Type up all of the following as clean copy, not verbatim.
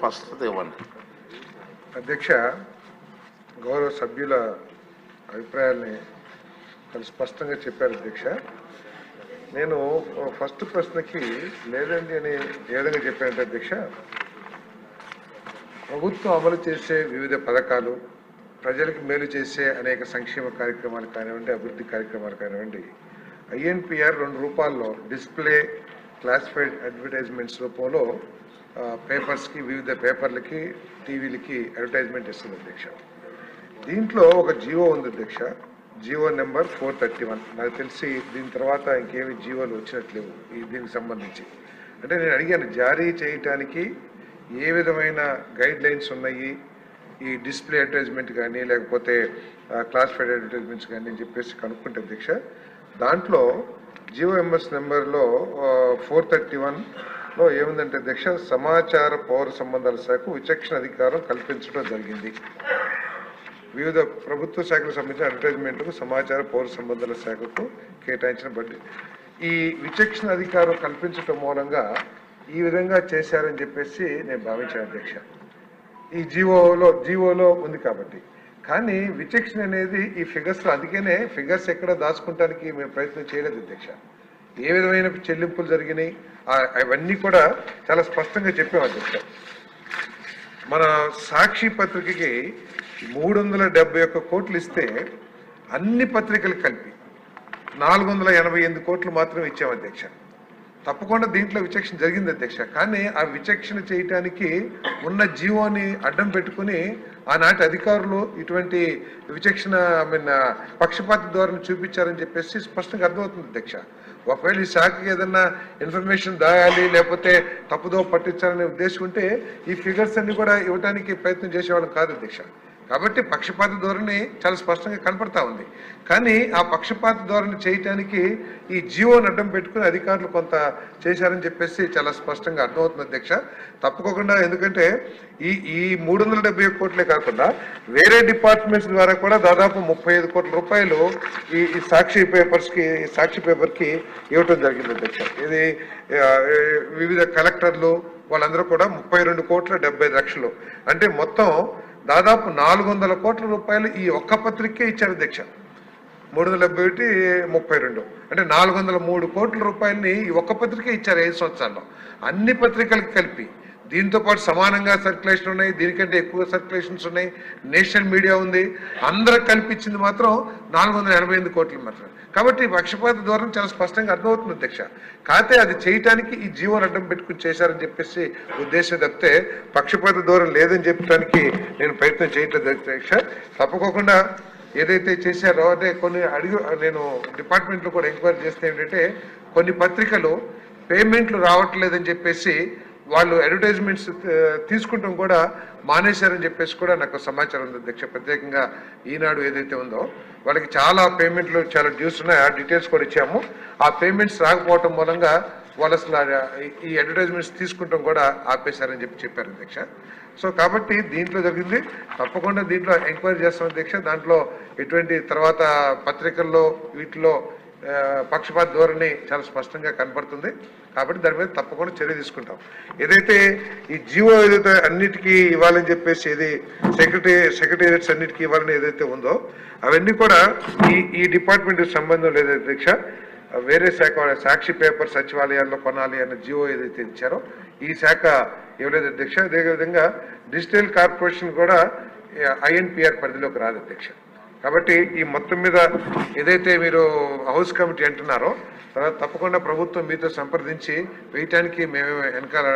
స్పష్టత ఇవ్వండి. అధ్యక్ష, గౌరవ సభ్యుల అభిప్రాయాల్ని చాలా స్పష్టంగా చెప్పారు అధ్యక్ష. నేను ఫస్ట్ ప్రశ్నకి లేదండి అని ఏ విధంగా చెప్పానంటే అధ్యక్ష, ప్రభుత్వం అమలు చేసే వివిధ పథకాలు, ప్రజలకు మేలు చేసే అనేక సంక్షేమ కార్యక్రమాలు కానివ్వండి, అభివృద్ధి కార్యక్రమాలు కానివ్వండి, INPR ₹2 డిస్ప్లే క్లాసిఫైడ్ అడ్వర్టైజ్మెంట్స్ రూపంలో పేపర్స్కి, వివిధ పేపర్లకి, టీవీలకి అడ్వర్టైజ్మెంట్ ఇస్తుంది అధ్యక్ష. దీంట్లో ఒక జియో ఉంది అధ్యక్ష, జియో నెంబర్ 431. నాకు తెలిసి దీని తర్వాత ఇంకేమి జియోలు వచ్చినట్లేవు దీనికి సంబంధించి. అంటే నేను అడిగాను, జారీ చేయటానికి ఏ విధమైన గైడ్ లైన్స్ ఉన్నాయి ఈ డిస్ప్లే అడ్వర్టైజ్మెంట్ కానీ లేకపోతే క్లాసిఫైడ్ అడ్వర్టైజ్మెంట్స్ కానీ అని చెప్పేసి కనుక్కుంటే అధ్యక్ష, దాంట్లో GOMS నెంబర్లో 431లో ఏముందంటే అధ్యక్ష, సమాచార పౌర సంబంధాల శాఖ విచక్షణ అధికారం కల్పించడం జరిగింది. వివిధ ప్రభుత్వ శాఖలకు సంబంధించిన అడ్వర్టైజ్మెంట్లకు సమాచార పౌర సంబంధాల శాఖకు కేటాయించిన బడ్జెట్, ఈ విచక్షణ అధికారం కల్పించడం మూలంగా ఈ విధంగా చేశారని చెప్పేసి నేను భావించాను అధ్యక్ష. ఈ జీవోలో ఉంది కాబట్టి. కానీ విచక్షణ అనేది ఈ ఫిగర్స్, అందుకనే ఫిగర్స్ ఎక్కడ దాచుకుంటానికి మేము ప్రయత్నం చేయలేదు అధ్యక్ష. ఏ విధమైన చెల్లింపులు జరిగినాయి అవన్నీ కూడా చాలా స్పష్టంగా చెప్పాము అధ్యక్ష. మన సాక్షి పత్రికకి 371 కోట్లు ఇస్తే అన్ని పత్రికలు కలిపి 488 కోట్లు మాత్రం ఇచ్చాము అధ్యక్ష. తప్పకుండా దీంట్లో విచక్షణ జరిగింది అధ్యక్ష. కానీ ఆ విచక్షణ చేయటానికి ఉన్న జీవోని అడ్డం పెట్టుకుని ఆనాటి అధికారులు ఇటువంటి విచక్షణ పక్షపాత ధోరణి చూపించారని చెప్పేసి స్పష్టంగా అర్థమవుతుంది అధ్యక్ష. ఒకవేళ ఈ శాఖకి ఏదన్నా ఇన్ఫర్మేషన్ దాయాలి లేకపోతే తప్పుదో పట్టించాలనే ఉద్దేశం ఉంటే ఈ ఫిగర్స్ అన్ని కూడా ఇవ్వడానికి ప్రయత్నం చేసేవాళ్ళం కాదు అధ్యక్ష. కాబట్టి పక్షపాత ధోరణి చాలా స్పష్టంగా కనపడతా ఉంది. కానీ ఆ పక్షపాత ధోరణి చేయటానికి ఈ జీవోని అడ్డం పెట్టుకుని అధికారులు కొంత చేశారని చెప్పేసి చాలా స్పష్టంగా అర్థమవుతుంది అధ్యక్ష. తప్పకుండా, ఎందుకంటే ఈ 371 కోట్లే కాకుండా వేరే డిపార్ట్మెంట్స్ ద్వారా కూడా దాదాపు 35 కోట్ల రూపాయలు ఈ సాక్షి పేపర్కి ఇవ్వటం జరిగింది అధ్యక్ష. ఇది వివిధ కలెక్టర్లు వాళ్ళందరూ కూడా 32,70,00,000, అంటే మొత్తం దాదాపు 400 కోట్ల రూపాయలు ఈ ఒక్క పత్రికే ఇచ్చారు అధ్యక్ష. 371, 32 అంటే 403 కోట్ల రూపాయలని ఈ ఒక్క పత్రికే ఇచ్చారు 5 సంవత్సరాల్లో. అన్ని పత్రికలకు కలిపి దీంతో పాటు సమానంగా సర్క్యులేషన్ ఉన్నాయి, దీనికంటే ఎక్కువ సర్క్యులేషన్స్ ఉన్నాయి, నేషనల్ మీడియా ఉంది, అందరూ కల్పించింది మాత్రం 488 కోట్లు మాత్రం. కాబట్టి పక్షపాత ధోరణి చాలా స్పష్టంగా అర్థమవుతుంది అధ్యక్ష. కాకపోతే అది చేయటానికి ఈ జీవోని అడ్డం పెట్టుకుని చేశారని చెప్పేసి ఉద్దేశం తప్పితే పక్షపాత ధోరణి లేదని చెప్పడానికి నేను ప్రయత్నం చేయట్లేదు అధ్యక్ష. తప్పకోకుండా ఏదైతే చేశారో అంటే నేను డిపార్ట్మెంట్లో కూడా ఎంక్వైరీ చేస్తే ఏంటంటే కొన్ని పత్రికలు పేమెంట్లు రావట్లేదని చెప్పేసి వాళ్ళు అడ్వర్టైజ్మెంట్స్ తీసుకుంటాం కూడా మానేశారని చెప్పేసి కూడా నాకు సమాచారం ఉంది అధ్యక్ష. ప్రత్యేకంగా ఈనాడు ఏదైతే ఉందో వాళ్ళకి చాలా పేమెంట్లు, చాలా డ్యూస్ ఉన్నాయి, ఆ డీటెయిల్స్ కూడా ఇచ్చాము. ఆ పేమెంట్స్ రాకపోవటం మూలంగా వాళ్ళు అసలు ఈ అడ్వర్టైజ్మెంట్స్ తీసుకుంటాం కూడా ఆపేశారని చెప్పారు అధ్యక్ష. సో కాబట్టి దీంట్లో జరిగింది. తప్పకుండా దీంట్లో ఎంక్వైరీ చేస్తాం అధ్యక్ష. దాంట్లో ఎటువంటి తర్వాత పత్రికల్లో వీటిలో పక్షపాత ధోరణి చాలా స్పష్టంగా కనపడుతుంది. కాబట్టి దాని మీద తప్పకుండా చర్య తీసుకుంటాం. ఏదైతే ఈ జీవో ఏదైతే అన్నిటికీ ఇవ్వాలని చెప్పేసి ఏది సెక్రటేరియట్స్ అన్నిటికీ ఇవ్వాలని ఏదైతే ఉందో అవన్నీ కూడా ఈ డిపార్ట్మెంట్కి సంబంధం లేదు అధ్యక్ష. వేరే శాఖ, సాక్షి పేపర్ సచివాలయాల్లో కొనాలి అన్న జీవో ఏదైతే ఇచ్చారో ఈ శాఖ ఇవ్వలేదు అధ్యక్ష. అదేవిధంగా డిజిటల్ కార్పొరేషన్ కూడా INPR పరిధిలోకి రాదు అధ్యక్ష. కాబట్టి ఈ మొత్తం మీద ఏదైతే మీరు హౌస్ కమిటీ అంటున్నారో తర్వాత తప్పకుండా ప్రభుత్వం మీతో సంప్రదించి వేయటానికి మేము వెనకాల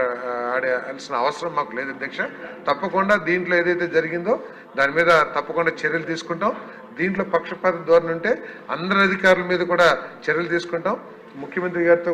ఆడాల్సిన అవసరం మాకు లేదు అధ్యక్ష. తప్పకుండా దీంట్లో ఏదైతే జరిగిందో దాని మీద తప్పకుండా చర్యలు తీసుకుంటాం. దీంట్లో పక్షపాత ధోరణి ఉంటే అందరి అధికారుల మీద కూడా చర్యలు తీసుకుంటాం. ముఖ్యమంత్రి గారితో